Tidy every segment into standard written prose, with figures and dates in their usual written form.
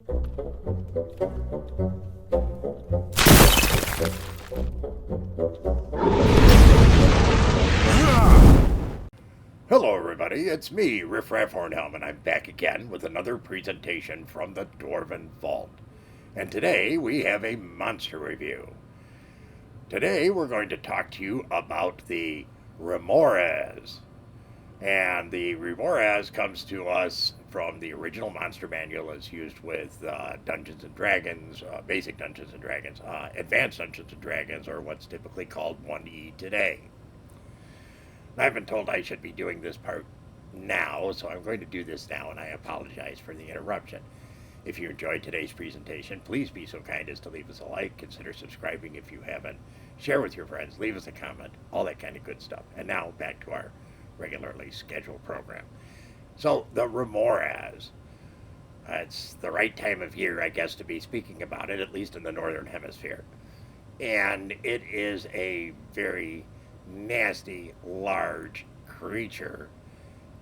Hello everybody, it's me, Riffraff Hornhelm, and I'm back again with another presentation from the Dwarven Vault. And today we have a monster review. Today we're going to talk to you about the REMORHAZ. And the REMORHAZ comes to us from the original monster manual as used with Dungeons & Dragons, basic Dungeons & Dragons, advanced Dungeons & Dragons, or what's typically called 1E today. I've been told I should be doing this part now, so I'm going to do this now, and I apologize for the interruption. If you enjoyed today's presentation, please be so kind as to leave us a like, consider subscribing if you haven't, share with your friends, leave us a comment, all that kind of good stuff. And now, back to our regularly scheduled program. So, the REMORHAZ. It's the right time of year, I guess, to be speaking about it, at least in the Northern Hemisphere. And it is a very nasty, large creature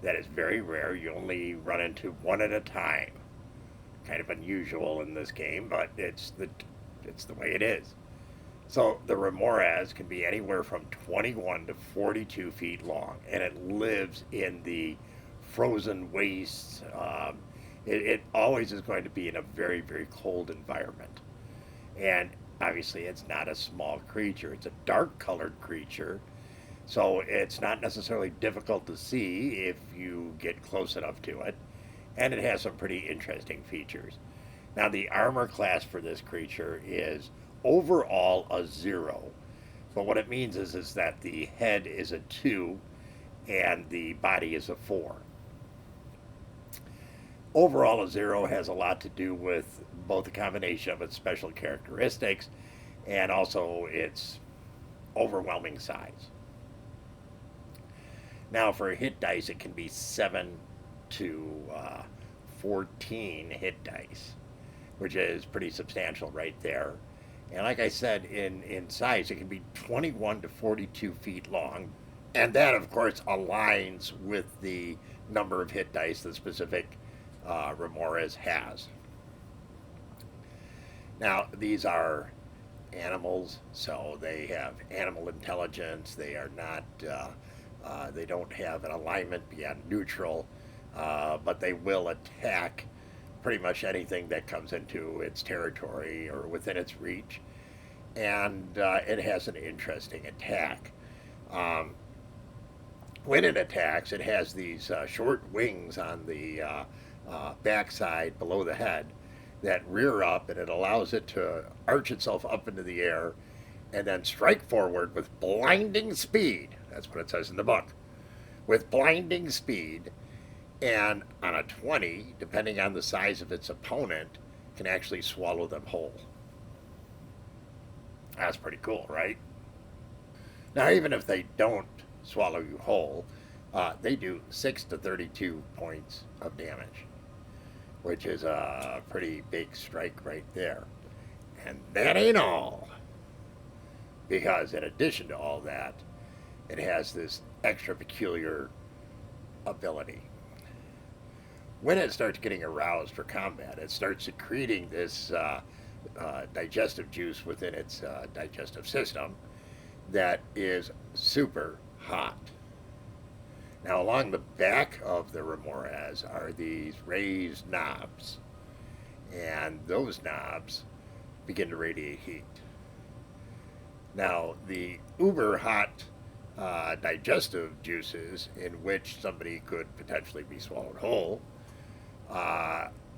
that is very rare. You only run into one at a time. Kind of unusual in this game, but it's the way it is. So the REMORHAZ can be anywhere from 21 to 42 feet long, and it lives in the frozen wastes. It always is going to be in a very, very cold environment. And obviously it's not a small creature. It's a dark colored creature. So it's not necessarily difficult to see if you get close enough to it. And it has some pretty interesting features. Now, the armor class for this creature is overall a 0. But what it means is that the head is a 2 and the body is a 4. Overall, a 0 has a lot to do with both the combination of its special characteristics and also its overwhelming size. Now, for hit dice, it can be 7 to 14 hit dice, which is pretty substantial right there. And like I said, in size, it can be 21 to 42 feet long. And that, of course, aligns with the number of hit dice the specific REMORHAZ has. Now, these are animals, so they have animal intelligence. They are not... they don't have an alignment beyond neutral, but they will attack pretty much anything that comes into its territory or within its reach. And it has an interesting attack. When it attacks, it has these short wings on the backside below the head that rear up, and it allows it to arch itself up into the air and then strike forward with blinding speed. That's what it says in the book. With blinding speed, and on a 20, depending on the size of its opponent, can actually swallow them whole. That's pretty cool, right? Now, even if they don't swallow you whole, they do 6 to 32 points of damage, which is a pretty big strike right there. And that ain't all. Because in addition to all that, it has this extra peculiar ability. When it starts getting aroused for combat, it starts secreting this digestive juice within its digestive system that is super hot. Now, along the back of the REMORHAZ are these raised knobs, and those knobs begin to radiate heat. Now, the uber hot digestive juices, in which somebody could potentially be swallowed whole,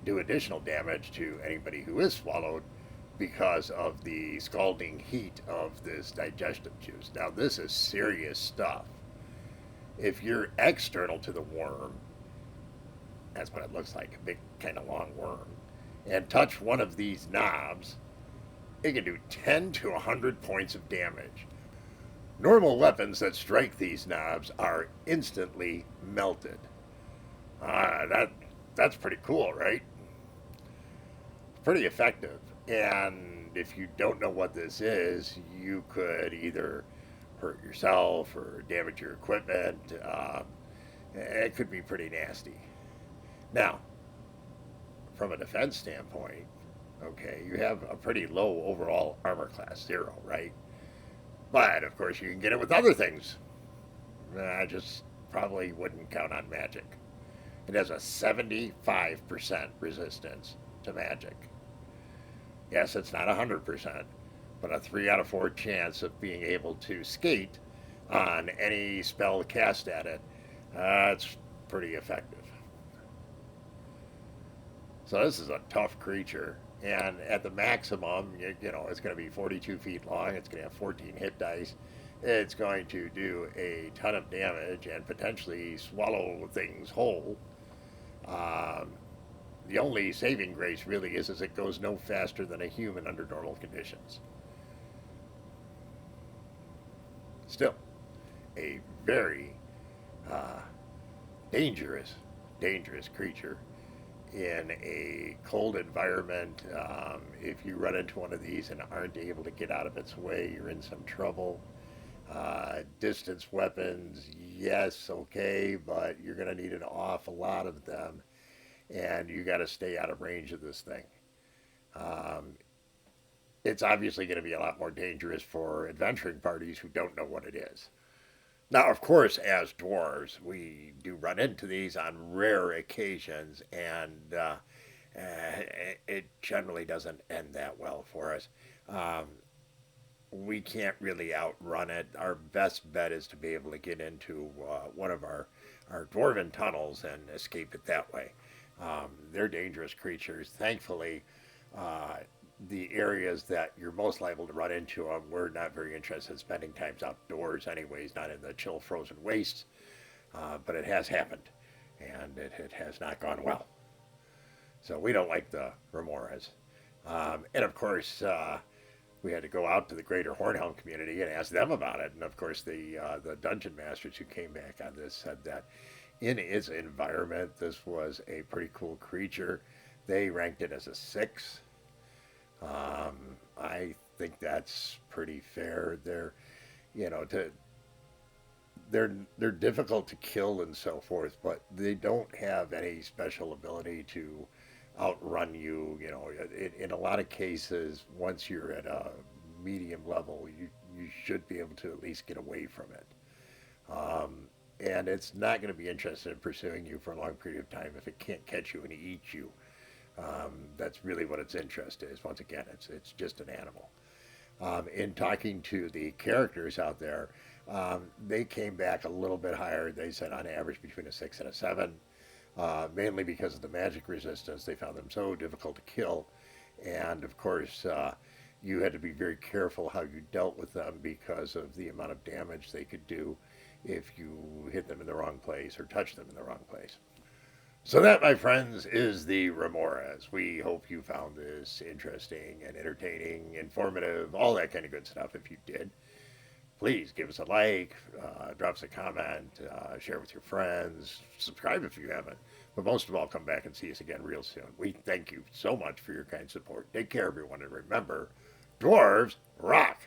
do additional damage to anybody who is swallowed because of the scalding heat of this digestive juice. Now, this is serious stuff. If you're external to the worm, that's what it looks like, a big kind of long worm, and touch one of these knobs, it can do 10 to 100 points of damage. Normal weapons that strike these knobs are instantly melted. That's pretty cool, right? Pretty effective. And if you don't know what this is, you could either hurt yourself or damage your equipment. It could be pretty nasty. Now, from a defense standpoint, okay, you have a pretty low overall armor class, 0, right? But of course, you can get it with other things. I just probably wouldn't count on magic. It has a 75% resistance to magic. Yes, it's not 100%, but a 3 out of 4 chance of being able to skate on any spell cast at it. It's pretty effective. So this is a tough creature. And at the maximum, it's going to be 42 feet long. It's going to have 14 hit dice. It's going to do a ton of damage and potentially swallow things whole. The only saving grace really is it goes no faster than a human under normal conditions. Still, a very dangerous creature in a cold environment. If you run into one of these and aren't able to get out of its way, you're in some trouble. Distance weapons, yes, okay, but you're going to need an awful lot of them, and you got to stay out of range of this thing. It's obviously going to be a lot more dangerous for adventuring parties who don't know what it is. Now, of course, as dwarves, we do run into these on rare occasions, and it generally doesn't end that well for us. We can't really outrun it. Our best bet is to be able to get into one of our dwarven tunnels and escape it that way. They're dangerous creatures. Thankfully, the areas that you're most liable to run into them, we're not very interested in spending times outdoors anyways, not in the chill frozen wastes. But it has happened, and it has not gone well. So we don't like the REMORHAZ. And of course, we had to go out to the greater Hornhelm community and ask them about it. And of course, the dungeon masters who came back on this said that in its environment, this was a pretty cool creature. They ranked it as a 6. I think that's pretty fair. They're difficult to kill and so forth, but they don't have any special ability to outrun you. In a lot of cases, once you're at a medium level, you should be able to at least get away from it. And it's not going to be interested in pursuing you for a long period of time if it can't catch you and eat you. That's really what its interest is. Once again, it's just an animal. In talking to the characters out there, they came back a little bit higher. They said on average between a 6 and a 7, mainly because of the magic resistance. They found them so difficult to kill. And of course, you had to be very careful how you dealt with them because of the amount of damage they could do if you hit them in the wrong place or touched them in the wrong place. So that, my friends, is the REMORHAZ. We hope you found this interesting and entertaining, informative, all that kind of good stuff. If you did, please give us a like, drop us a comment, share with your friends, subscribe if you haven't. But most of all, come back and see us again real soon. We thank you so much for your kind support. Take care, everyone, and remember, dwarves rock!